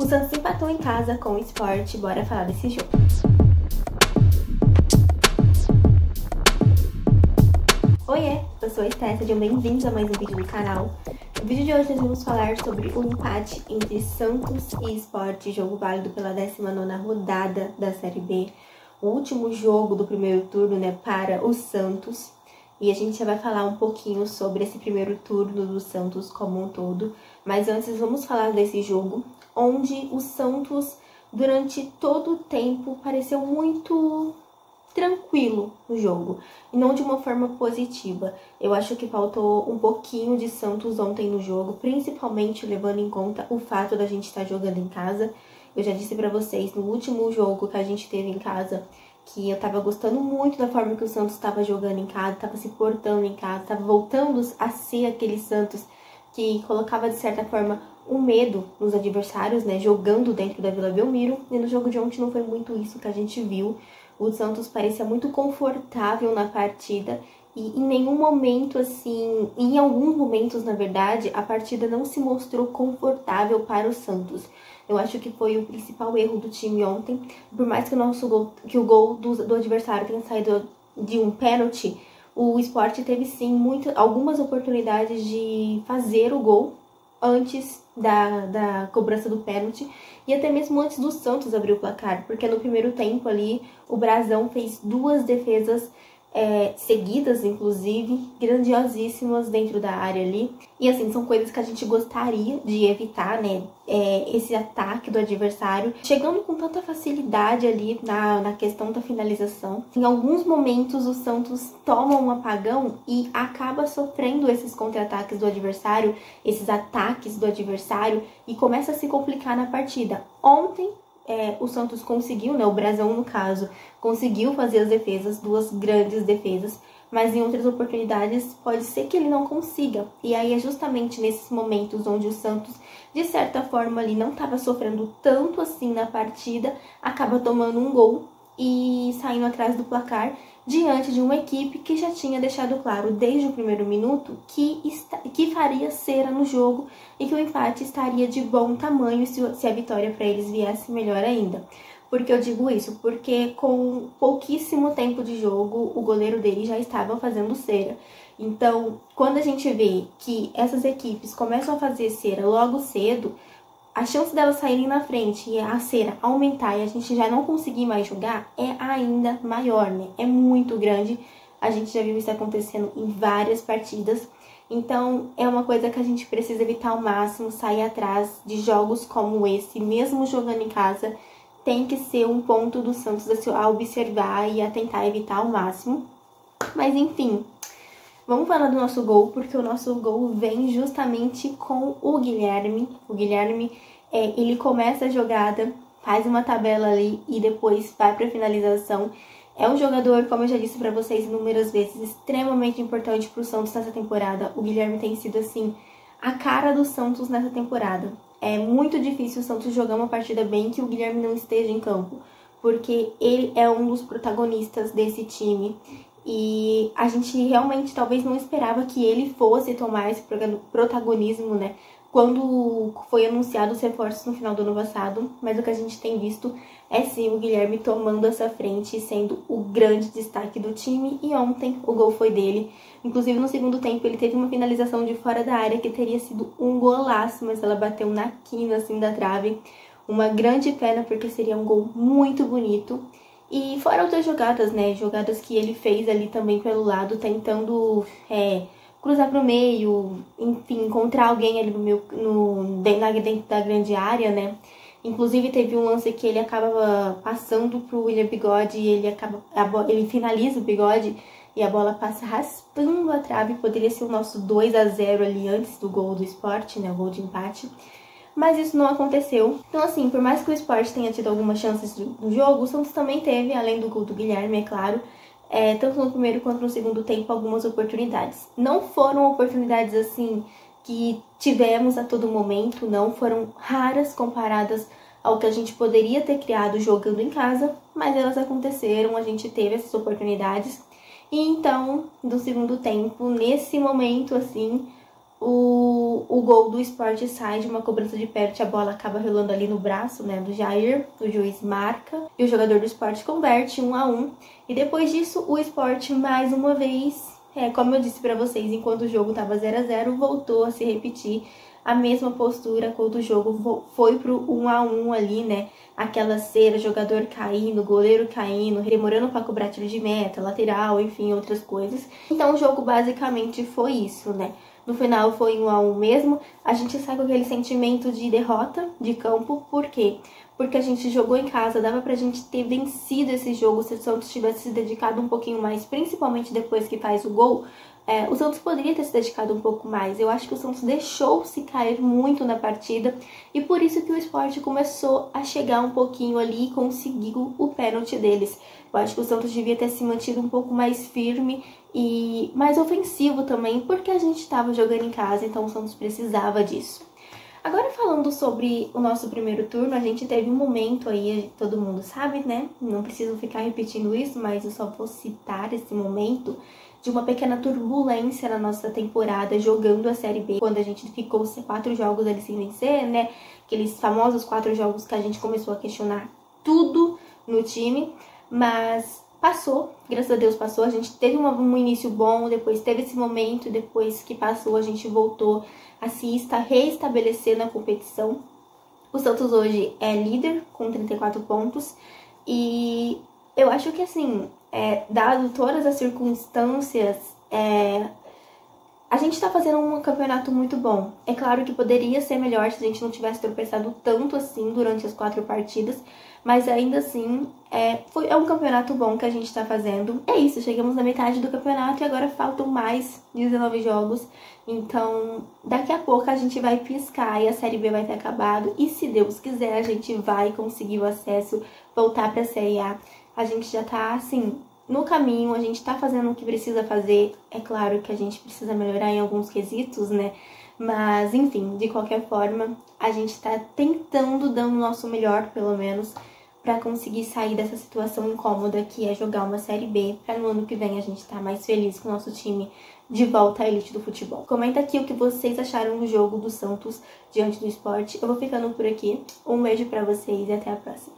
O Santos empatou em casa com o Sport, bora falar desse jogo. Oiê, eu sou a Esté, sejam bem-vindos a mais um vídeo do canal. No vídeo de hoje nós vamos falar sobre o empate entre Santos e Sport, jogo válido pela 19ª rodada da Série B. O último jogo do primeiro turno, né, para o Santos. E a gente já vai falar um pouquinho sobre esse primeiro turno do Santos como um todo. Mas antes vamos falar desse jogo, onde o Santos, durante todo o tempo, pareceu muito tranquilo no jogo, e não de uma forma positiva. Eu acho que faltou um pouquinho de Santos ontem no jogo, principalmente levando em conta o fato da gente estar jogando em casa. Eu já disse pra vocês no último jogo que a gente teve em casa que eu tava gostando muito da forma que o Santos estava jogando em casa, tava se portando em casa, tava voltando a ser aquele Santos que colocava de certa forma um medo nos adversários, né, jogando dentro da Vila Belmiro. E no jogo de ontem não foi muito isso que a gente viu. O Santos parecia muito confortável na partida e em nenhum momento, assim, em alguns momentos, na verdade, a partida não se mostrou confortável para o Santos. Eu acho que foi o principal erro do time ontem. Por mais que o gol do adversário tenha saído de um pênalti, o Sport teve sim algumas oportunidades de fazer o gol antes da cobrança do pênalti e até mesmo antes do Santos abrir o placar, porque no primeiro tempo ali o Brasão fez duas defesas seguidas, inclusive, grandiosíssimas dentro da área ali. E assim, são coisas que a gente gostaria de evitar, né? Esse ataque do adversário, chegando com tanta facilidade ali na questão da finalização. Em alguns momentos o Santos toma um apagão e acaba sofrendo esses contra-ataques do adversário, esses ataques do adversário, e começa a se complicar na partida. Ontem, o Santos conseguiu, né, o Brasão no caso, conseguiu fazer as defesas, duas grandes defesas, mas em outras oportunidades pode ser que ele não consiga. E aí é justamente nesses momentos onde o Santos, de certa forma ali, não estava sofrendo tanto assim na partida, acaba tomando um gol e saindo atrás do placar, diante de uma equipe que já tinha deixado claro desde o primeiro minuto que faria cera no jogo e que o empate estaria de bom tamanho se a vitória para eles viesse melhor ainda. Por que eu digo isso? Porque com pouquíssimo tempo de jogo, o goleiro dele já estava fazendo cera. Então, quando a gente vê que essas equipes começam a fazer cera logo cedo, a chance delas saírem na frente e a cera aumentar e a gente já não conseguir mais jogar é ainda maior, né? É muito grande. A gente já viu isso acontecendo em várias partidas. Então, é uma coisa que a gente precisa evitar ao máximo, sair atrás de jogos como esse, mesmo jogando em casa. Tem que ser um ponto do Santos a observar e a tentar evitar ao máximo. Mas, enfim, vamos falar do nosso gol, porque o nosso gol vem justamente com o Guilherme. O Guilherme, ele começa a jogada, faz uma tabela ali e depois vai para a finalização. É um jogador, como eu já disse para vocês inúmeras vezes, extremamente importante para o Santos nessa temporada. O Guilherme tem sido, assim, a cara do Santos nessa temporada. É muito difícil o Santos jogar uma partida bem que o Guilherme não esteja em campo, porque ele é um dos protagonistas desse time. E a gente realmente talvez não esperava que ele fosse tomar esse protagonismo, né? Quando foi anunciado os reforços no final do ano passado, mas o que a gente tem visto é sim o Guilherme tomando essa frente e sendo o grande destaque do time. E ontem o gol foi dele. Inclusive no segundo tempo ele teve uma finalização de fora da área que teria sido um golaço, mas ela bateu na quina assim da trave. Uma grande pena porque seria um gol muito bonito. E fora outras jogadas, né? Jogadas que ele fez ali também pelo lado, tentando cruzar pro meio, enfim, encontrar alguém ali dentro da grande área, né? Inclusive teve um lance que ele acaba passando pro William Bigode e ele finaliza o Bigode e a bola passa raspando a trave. Poderia ser o nosso 2-0 ali antes do gol do Sport, né? O gol de empate. Mas isso não aconteceu. Então, assim, por mais que o Sport tenha tido algumas chances no jogo, o Santos também teve, além do gol do Guilherme, é claro, tanto no primeiro quanto no segundo tempo, algumas oportunidades. Não foram oportunidades, assim, que tivemos a todo momento, não foram raras comparadas ao que a gente poderia ter criado jogando em casa, mas elas aconteceram, a gente teve essas oportunidades. E então, no segundo tempo, nesse momento, assim, o quando o gol do Sport sai de uma cobrança de pênalti, a bola acaba rolando ali no braço, né, do Jair, o juiz marca e o jogador do Sport converte 1-1. E depois disso, o Sport mais uma vez, como eu disse pra vocês, enquanto o jogo tava 0-0, voltou a se repetir a mesma postura quando o jogo foi pro 1-1 ali, né? Aquela cera, jogador caindo, goleiro caindo, demorando para cobrar tiro de meta, lateral, enfim, outras coisas. Então o jogo basicamente foi isso, né? No final foi 1-1 mesmo. A gente sai com aquele sentimento de derrota de campo. Por quê? Porque a gente jogou em casa, dava pra gente ter vencido esse jogo se o Santos tivesse se dedicado um pouquinho mais, principalmente depois que faz o gol. O Santos poderia ter se dedicado um pouco mais. Eu acho que o Santos deixou-se cair muito na partida e por isso que o Sport começou a chegar um pouquinho ali e conseguiu o pênalti deles. Eu acho que o Santos devia ter se mantido um pouco mais firme e mais ofensivo também, porque a gente estava jogando em casa, então o Santos precisava disso. Agora falando sobre o nosso primeiro turno, a gente teve um momento aí, todo mundo sabe, né? Não preciso ficar repetindo isso, mas eu só vou citar esse momento de uma pequena turbulência na nossa temporada jogando a Série B, quando a gente ficou 4 jogos ali sem vencer, né? Aqueles famosos 4 jogos que a gente começou a questionar tudo no time, mas passou, graças a Deus passou. A gente teve um início bom, depois teve esse momento, depois que passou a gente voltou a se reestabelecer na competição. O Santos hoje é líder com 34 pontos e eu acho que assim, dado todas as circunstâncias, a gente tá fazendo um campeonato muito bom. É claro que poderia ser melhor se a gente não tivesse tropeçado tanto assim durante as 4 partidas, mas ainda assim é um campeonato bom que a gente tá fazendo. É isso, chegamos na metade do campeonato e agora faltam mais 19 jogos. Então, daqui a pouco a gente vai piscar e a Série B vai ter acabado. E se Deus quiser, a gente vai conseguir o acesso, voltar pra Série A. A gente já tá, assim, no caminho, a gente tá fazendo o que precisa fazer. É claro que a gente precisa melhorar em alguns quesitos, né? Mas, enfim, de qualquer forma, a gente tá tentando, dando o nosso melhor, pelo menos, pra conseguir sair dessa situação incômoda que é jogar uma Série B, pra no ano que vem a gente tá mais feliz com o nosso time de volta à elite do futebol. Comenta aqui o que vocês acharam do jogo do Santos diante do Sport. Eu vou ficando por aqui. Um beijo pra vocês e até a próxima.